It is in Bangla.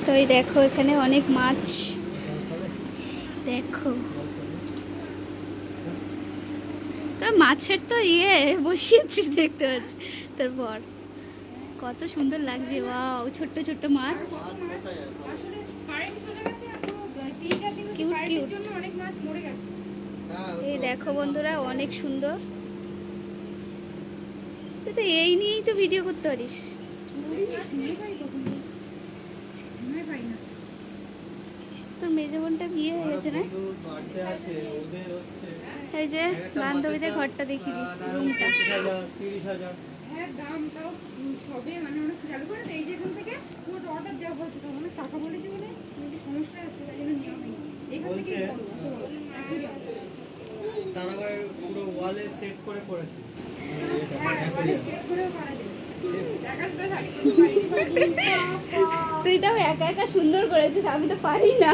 তো এই দেখো এখানে অনেক মাছ, দেখো তো মাছের তো বসিয়েছিস দেখতে পাচ্ছি। তারপর কত সুন্দর লাগছে, ওয়াও ছোট্ট ছোট্ট মাছ, কিউট কিউট। এই দেখো বন্ধুরা অনেক সুন্দর। তুই তো এই নিয়েই তো ভিডিও করতে পারিস। তোর মেজো বোনটা বিয়ে হয়ে গেছে না? এই যে বান্ধবীদের ঘরটা দেখি দি, রুমটা। তুই তাও একা একা সুন্দর করেছিস, আমি তো পারি না।